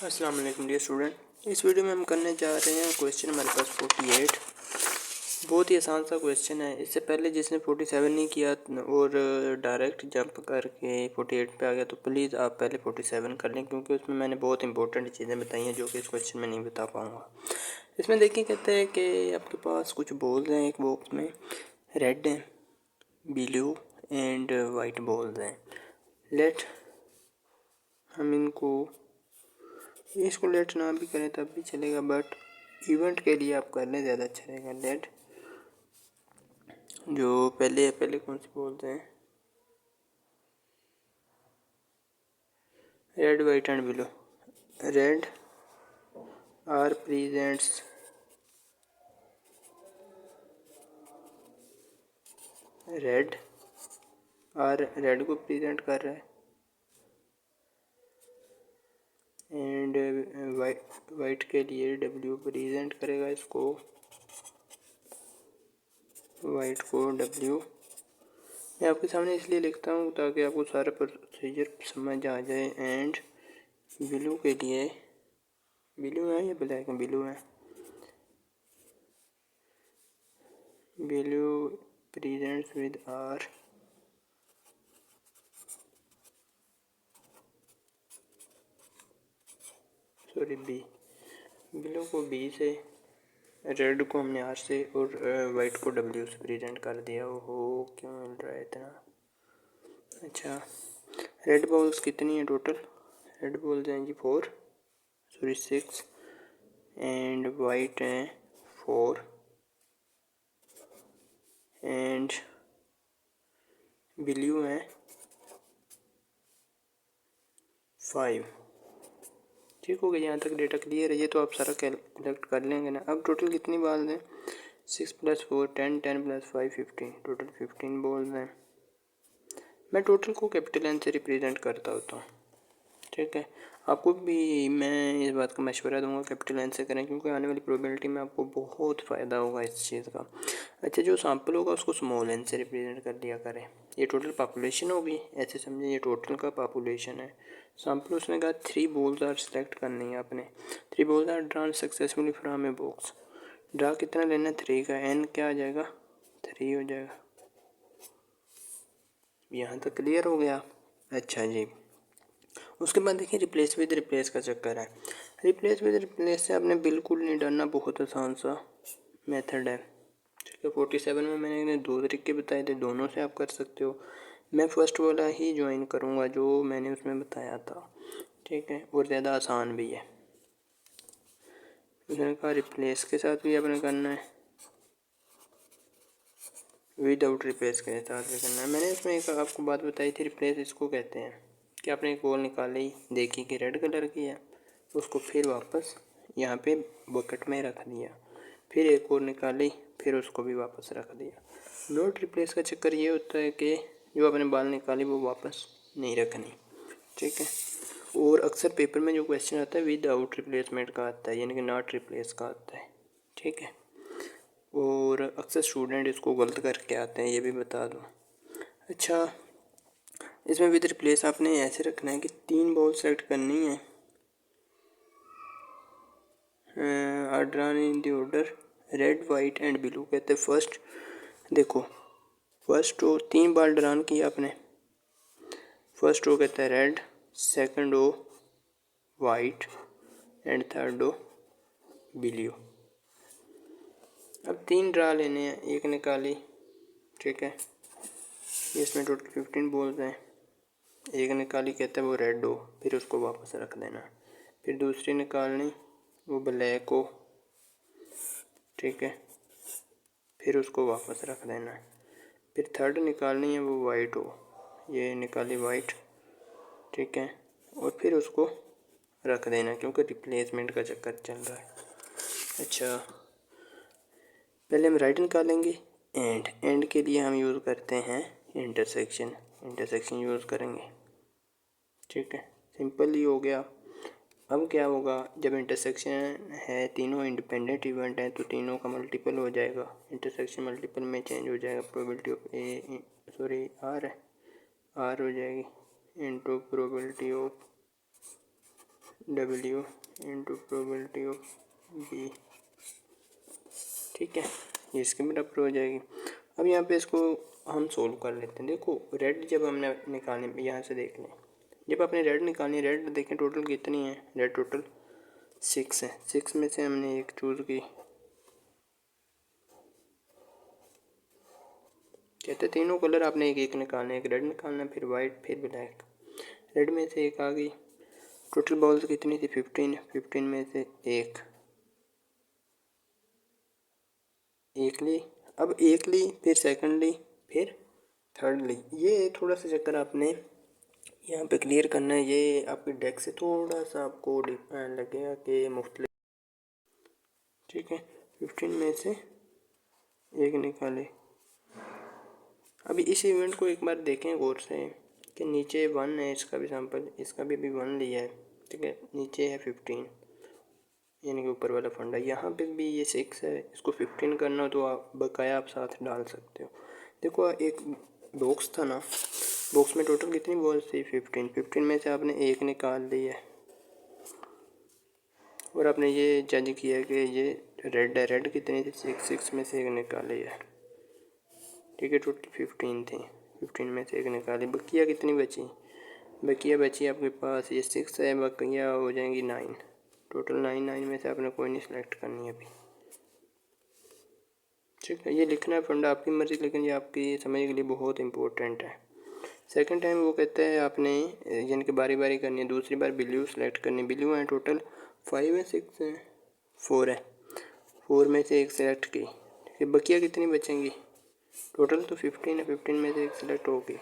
अस्सलाम वालेकुम dear student. इस वीडियो में हम करने जा रहे हैं क्वेश्चन हमारे पास 48। बहुत ही आसान सा क्वेश्चन है। इससे पहले जिसने 47 नहीं किया और डायरेक्ट जंप करके 48 पे आ गया तो प्लीज़ आप पहले 47 कर लें, क्योंकि उसमें मैंने बहुत इंपॉर्टेंट चीज़ें बताई हैं जो कि इस क्वेश्चन में नहीं बता पाऊँगा। इसमें देखिए, कहते हैं कि आपके पास कुछ बॉल्स हैं एक बॉक्स में, रेड हैं, ब्लू एंड वाइट बॉल्स हैं। लेट हम इसको लेट ना भी करें तब भी चलेगा, बट इवेंट के लिए आप कर लें ज़्यादा अच्छा रहेगा। लेट जो पहले कौन सी बोलते हैं, red white and blue. Red R presents, red red को प्रेजेंट कर रहा है एंड वाइट के लिए डब्ल्यू प्रेजेंट करेगा इसको, वाइट को डब्ल्यू। मैं आपके सामने इसलिए लिखता हूँ ताकि आपको सारा प्रोसीजर समझ आ जाए। एंड ब्लू के लिए, ब्लू है या ब्लैक है, ब्लू है, blue presents with R, sorry B, blue को बी से, रेड को हमने आर से और वाइट को डब्ल्यू से प्रेजेंट कर दिया। हो क्यों मिल रहा है इतना। अच्छा, रेड बॉल्स कितनी है टोटल? रेड बॉल्स हैं जी 4, सॉरी 6 एंड वाइट हैं 4 एंड ब्लू हैं 5। ठीक हो गया, यहाँ तक डेटा क्लियर है। ये तो आप सारा कलेक्ट कर लेंगे ना। अब टोटल कितनी बॉल्स हैं? 6 + 4 10, 10 + 5 15, टोटल 15 बॉल्स हैं। मैं टोटल को कैपिटल एन से रिप्रेजेंट करता होता हूँ। ठीक है, आपको भी मैं इस बात का मशवरा दूंगा कैपिटल एन से करें, क्योंकि आने वाली प्रोबेबिलिटी में आपको बहुत फ़ायदा होगा इस चीज़ का। अच्छा, जो सैम्पल होगा उसको स्मॉल एन से रिप्रेजेंट कर दिया करें। ये टोटल पॉपुलेशन होगी, ऐसे समझें ये टोटल का पॉपुलेशन है। सैम्पल उसने कहा 3 बॉल्स आर सेलेक्ट करनी है आपने। 3 balls are drawn successfully from a box. Draw कितना लेना है? 3 का। एन क्या आ जाएगा? 3 हो जाएगा। यहाँ तक क्लियर हो गया? अच्छा जी, उसके बाद देखिए रिप्लेस विद रिप्लेस का चक्कर है। रिप्लेस विद रिप्लेस से आपने बिल्कुल नहीं डरना, बहुत आसान सा मेथड है। ठीक है, 47 में मैंने 2 तरीके बताए थे, दोनों से आप कर सकते हो। मैं फर्स्ट वाला ही ज्वाइन करूँगा जो मैंने उसमें बताया था। ठीक है, और ज़्यादा आसान भी है। उसने कहा रिप्लेस के साथ भी आपने करना है, विदाउट रिप्लेस के साथ भी करना है। मैंने इसमें एक आपको बात बताई थी, रिप्लेस इसको कहते हैं कि आपने एक बॉल निकाली, देखी कि रेड कलर की है, उसको फिर वापस यहाँ पे बकेट में रख दिया, फिर एक और निकाली, फिर उसको भी वापस रख दिया। नॉट रिप्लेस का चक्कर ये होता है कि जो आपने बॉल निकाली वो वापस नहीं रखनी। ठीक है, और अक्सर पेपर में जो क्वेश्चन आता है विदाउट रिप्लेसमेंट का आता है, यानी कि नॉट रिप्लेस का आता है। ठीक है, और अक्सर स्टूडेंट इसको गलत करके आते हैं, ये भी बता दूँ। अच्छा, इसमें विद रिप्लेस आपने ऐसे रखना है कि 3 बॉल सेलेक्ट करनी है, are drawn in the order red white and blue. कहते हैं फर्स्ट, देखो फर्स्ट रो 3 बॉल ड्रॉन की आपने। फर्स्ट रो कहता है red, second row white and third row blue. अब 3 ड्रा लेने हैं, एक निकाली। ठीक है, इसमें टोटल 15 बॉल्स हैं। एक निकाली, कहता है वो रेड हो, फिर उसको वापस रख देना। फिर दूसरी निकालनी, वो ब्लैक हो। ठीक है, फिर उसको वापस रख देना है। फिर थर्ड निकालनी है, वो वाइट हो, ये निकाली वाइट। ठीक है, और फिर उसको रख देना, क्योंकि रिप्लेसमेंट का चक्कर चल रहा है। अच्छा, पहले हम राइट निकालेंगे। एंड के लिए हम यूज़ करते हैं इंटरसेक्शन यूज़ करेंगे। ठीक है, सिंपल ही हो गया। अब क्या होगा, जब इंटरसेक्शन है, तीनों इंडिपेंडेंट इवेंट हैं, तो तीनों का मल्टीपल हो जाएगा। इंटरसेक्शन मल्टीपल में चेंज हो जाएगा, probability of A, sorry R हो जाएगी, into probability of W into probability of B। ठीक है, ये इसके बराबर हो जाएगी। अब यहाँ पे इसको हम सोल्व कर लेते हैं। देखो रेड जब हमने निकालनी, यहाँ से देख लें, जब आपने रेड निकालनी, रेड देखें टोटल कितनी है, रेड टोटल 6 है। 6 में से हमने एक चूज़ की, कहते तीनों कलर आपने एक एक निकालना है, एक रेड निकालना, फिर वाइट, फिर ब्लैक। रेड में से एक आ गई, टोटल बॉल्स कितनी थी 15, 15 में से एक ली, अब एक ली, फिर सेकंड ली, फिर थर्ड ली। ये थोड़ा सा चक्कर आपने यहाँ पे क्लियर करना है। ये आपके डेक से थोड़ा सा आपको लगेगा कि मुख्तलिफ। ठीक है, 15 में से एक निकाले। अभी इस इवेंट को एक बार देखें गौर से कि नीचे 1 है, इसका भी सैंपल, इसका भी 1 लिया है। ठीक है, नीचे है 15, यानी कि ऊपर वाला फंडा। यहाँ पे भी ये 6 है, इसको 15 करना हो तो आप बकाया आप साथ डाल सकते हो। देखो एक बॉक्स था ना, बॉक्स में टोटल कितनी बॉल्स थी 15, 15 में से आपने एक निकाल ली है और आपने ये जज किया कि ये रेड है। रेड कितनी थी 6, 6 में से एक निकाली है। ठीक है, टोटल 15 थी, 15 में से एक निकाली। बकिया कितनी बची, बकिया बची आपके पास ये 6 है, बकिया हो जाएंगी 9, टोटल 9। 9 में से आपने कोई नहीं सिलेक्ट करनी है अभी। ठीक है, ये लिखना है फंडा आपकी मर्ज़ी, लेकिन ये आपकी समझ के लिए बहुत इंपॉर्टेंट है। सेकंड टाइम वो कहता है आपने यानी कि बारी बारी करनी है। दूसरी बार ब्लू सेलेक्ट करनी, ब्लू है टोटल 5 है, 6 है, 4 है, 4 में से एक सेलेक्ट की। ठीक है, बकिया कितनी बचेंगी, टोटल तो 15 है, 15 में से एक सेलेक्ट होगी।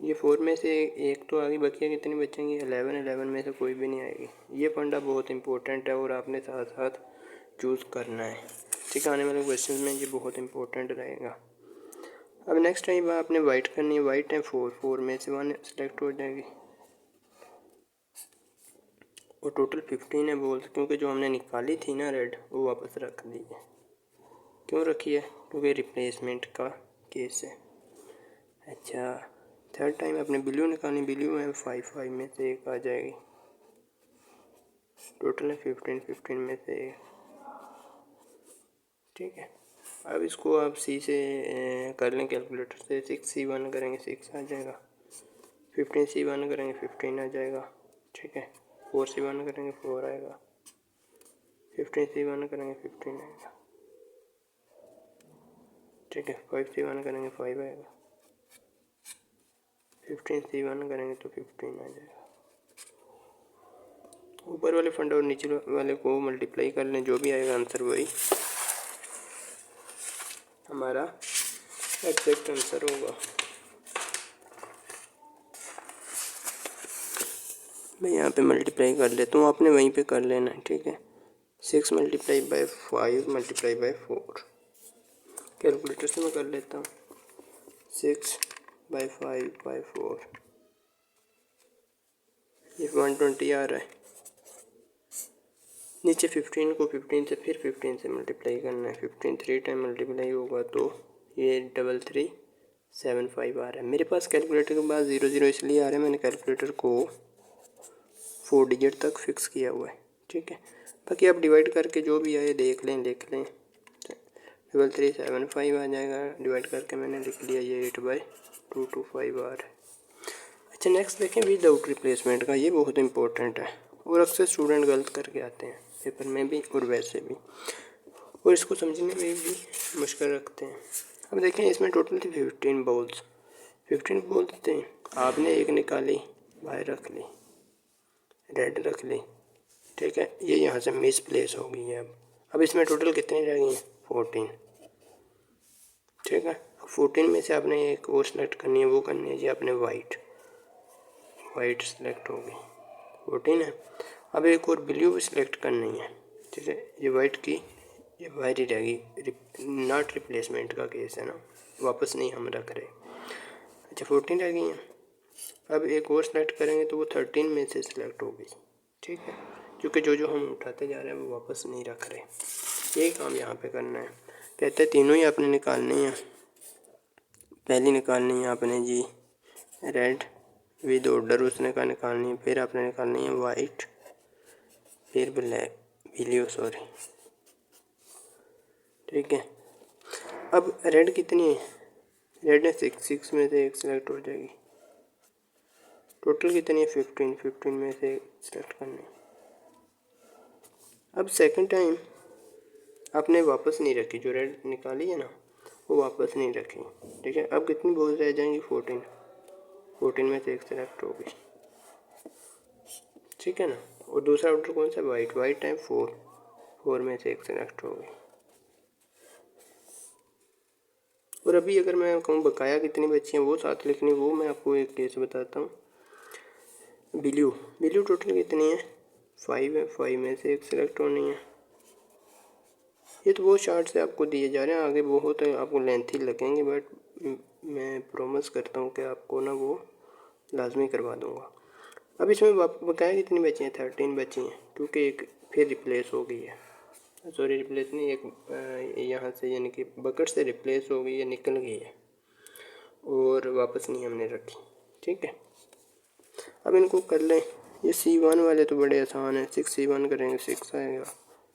ये 4 में से एक तो आ गई, बकिया कितनी बचेंगी 11, 11 में से कोई भी नहीं आएगी। ये फंडा बहुत इंपॉर्टेंट है और आपने साथ साथ चूज़ करना है। ठीक है, आने वाले क्वेश्चन में ये बहुत इंपॉर्टेंट रहेगा। अब नेक्स्ट टाइम आपने वाइट करनी है, वाइट है 4, 4 में से 1 सेलेक्ट हो जाएगी और टोटल 15 है बॉल्स, क्योंकि जो हमने निकाली थी ना रेड वो वापस रख दी है। क्यों रखी है, क्योंकि रिप्लेसमेंट का केस है। अच्छा, थर्ड टाइम आपने ब्लू निकालनी, ब्लू है 5, 5 में से एक आ जाएगी, टोटल है 15, 15 में से एक। ठीक है, अब इसको आप सी से कर लें कैलकुलेटर से, 6C1 करेंगे 6 आ जाएगा, 15C1 करेंगे 15 आ जाएगा। ठीक है, 4C1 करेंगे 4 आएगा, 15C1 करेंगे 15 आएगा। ठीक है, 5C1 करेंगे 5 आएगा, 15C1 करेंगे तो 15 आ जाएगा। ऊपर वाले फंड और नीचे वाले को मल्टीप्लाई कर लें, जो भी आएगा आंसर वही हमारा एग्जैक्ट आंसर होगा। मैं यहाँ पे मल्टीप्लाई कर लेता हूँ, आपने वहीं पे कर लेना है। ठीक है, 6 multiply by 5 multiply by 4, calculator से मैं कर लेता हूँ। 6 बाय 5 बाय 4, ये 120 आ रहा है। नीचे 15 को 15 से फिर 15 से मल्टीप्लाई करना है, 15 3 टाइम मल्टीप्लाई होगा तो ये 3375 आ रहा है। मेरे पास कैलकुलेटर के बाद 0 0 इसलिए आ रहा है, मैंने कैलकुलेटर को 4 डिजिट तक फिक्स किया हुआ है। ठीक है, बाकी आप डिवाइड करके जो भी आए देख लें, लिख लें। 3375 आ जाएगा, डिवाइड करके मैंने लिख लिया, ये 8/225 आ रहा है। अच्छा, नेक्स्ट देखें विदाउट रिप्लेसमेंट का, ये बहुत इंपॉर्टेंट है और अक्सर स्टूडेंट गलत करके आते हैं पेपर में भी और वैसे भी, और इसको समझने में भी मुश्किल रखते हैं। अब देखें इसमें टोटल थी 15 बॉल्स, 15 बॉल्स थे, आपने एक निकाली, बाहर रख ली, रेड रख ली। ठीक है, ये यहाँ से मिस प्लेस हो गई है। अब इसमें टोटल कितनी रह गई हैं 14। ठीक है, 14 में से आपने एक और सेलेक्ट करनी है, वो करनी है जी आपने वाइट, वाइट सेलेक्ट होगी, 14 है। अब एक और ब्लू भी सिलेक्ट करनी है। ठीक है, ये वाइट की ये बाहर ही रहेगी, नॉट रिप्लेसमेंट का केस है ना, वापस नहीं हम रख रहे। अच्छा, 14 रह गई हैं। अब एक और सेलेक्ट करेंगे तो वो 13 में से सिलेक्ट होगी। ठीक है, क्योंकि जो हम उठाते जा रहे हैं वो वापस नहीं रख रहे, यही काम यहाँ पे करना है। कहते हैं तीनों ही आपने निकालनी है। पहली निकालनी है आपने जी रेड, विद ऑर्डर उसने का निकालनी है। फिर आपने निकालनी है वाइट, फिर ब्लैक, ब्लू सॉरी, ठीक है। अब रेड कितनी है, रेड है 6 में से एक सिलेक्ट हो जाएगी। टोटल कितनी है 15 में से सिलेक्ट करनी है। अब सेकंड टाइम आपने वापस नहीं रखी, जो रेड निकाली है ना वो वापस नहीं रखी, ठीक है। अब कितनी बॉल रह जाएंगी 14 में से एक सिलेक्ट होगी, ठीक है ना। और दूसरा ऑर्डर कौन सा, वाइट टाइम 4 में से एक सिलेक्ट होगी। और अभी अगर मैं कहूँ बकाया कितनी बची हैं वो साथ लिखनी, वो मैं आपको एक केस बताता हूँ। ब्लू टोटल कितनी है 5 है, 5 में से एक सिलेक्ट होनी है। ये तो वो चार्ट से आपको दिए जा रहे हैं, आगे बहुत आपको लेंथी लगेंगे, बट मैं प्रॉमिस करता हूँ कि आपको ना वो लाजमी करवा दूँगा। अब इसमें बकाया कितनी बची हैं, 13 बची हैं, क्योंकि एक फिर रिप्लेस हो गई है, सॉरी रिप्लेस नहीं, एक यहाँ से यानी कि बकेट से रिप्लेस हो गई है, निकल गई है और वापस नहीं हमने रखी, ठीक है। अब इनको कर लें। ये C1 वाले तो बड़े आसान हैं, 6 C1 करेंगे 6 आएगा,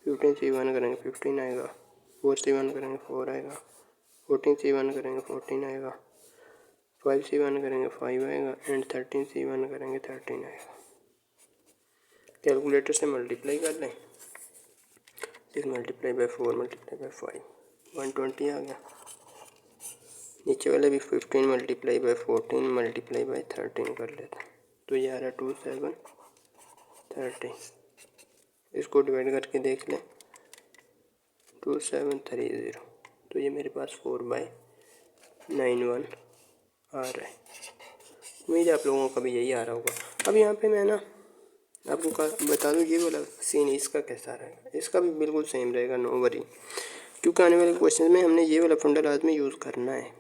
15 C1 करेंगे 15 आएगा, 4 C1 करेंगे 4 आएगा, 14 C1 करेंगे 14 आएगा, 5 C1 करेंगे 5 आएगा, एंड 13 C1 करेंगे 13 आएगा। कैलकुलेटर से मल्टीप्लाई कर लें, 6 मल्टीप्लाई बाई 4 मल्टीप्लाई बाई 5 120 आ गया। नीचे वाले भी 15 मल्टीप्लाई बाई 14 मल्टीप्लाई बाई 13 कर लेते हैं, तो ये आ रहा 2 7 30। इसको डिवाइड करके देख लें, 2730, तो ये मेरे पास 4/91 आ रहा है। उम्मीद है आप लोगों का भी यही आ रहा होगा। अब यहाँ पे मैं ना आपको बता दूँ, ये वाला सीन इसका कैसा रहेगा, इसका भी बिल्कुल सेम रहेगा, नो वरी, क्योंकि आने वाले क्वेश्चन में हमने ये वाला फंडा लाजमी यूज़ करना है,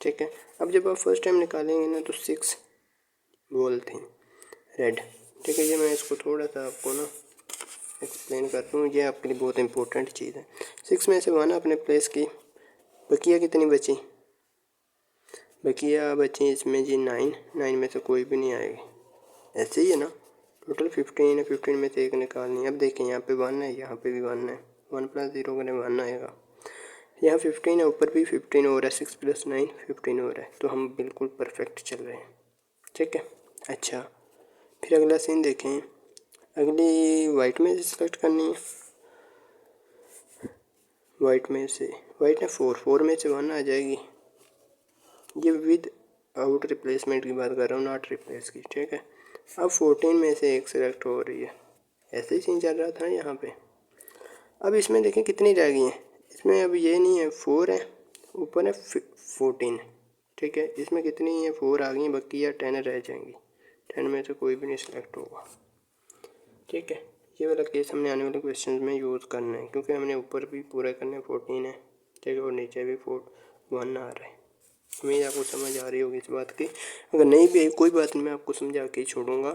ठीक है। अब जब आप फर्स्ट टाइम निकालेंगे ना तो 6 बॉल थी रेड, ठीक है। ये मैं इसको थोड़ा सा आपको ना एक्सप्लेन करता हूँ, ये आपके लिए बहुत इंपॉर्टेंट चीज़ है। 6 में से 1 आपने प्लेस की, बकिया कितनी बची, बकिया बची इसमें जी 9 में से कोई भी नहीं आएगी, ऐसे ही है ना। टोटल 15 है, 15 में से एक निकालनी है। अब देखें यहाँ पे 1 है, यहाँ पे भी 1 है, 1 + 0 करें 1 आएगा। यहाँ 15 है, ऊपर भी 15 और है, 6 + 9 15 और है, तो हम बिल्कुल परफेक्ट चल रहे हैं, ठीक है। अच्छा, फिर अगला सीन देखें, अगली वाइट में से सिलेक्ट करनी है। वाइट है 4 में से 1 आ जाएगी। ये विद आउट रिप्लेसमेंट की बात कर रहा हूँ, नॉट रिप्लेस की, ठीक है। अब 14 में से एक सिलेक्ट हो रही है, ऐसे ही सीन चल रहा था यहाँ पे। अब इसमें देखें कितनी रह गई हैं, इसमें अब ये नहीं है, 4 है, ऊपर है 14, ठीक है। इसमें कितनी है 4 आ गई हैं, बाकी या 10 रह जाएंगी, 10 में से कोई भी नहीं सिलेक्ट होगा, ठीक है। ये वाला केस हमने आने वाले क्वेश्चन में यूज़ करना है, क्योंकि हमने ऊपर भी पूरा करना है, 14 है, ठीक है, और नीचे भी 1 आ रहा है। उम्मीद आपको समझ आ रही होगी इस बात की, अगर नहीं भी कोई बात नहीं, मैं आपको समझा के ही छोड़ूंगा।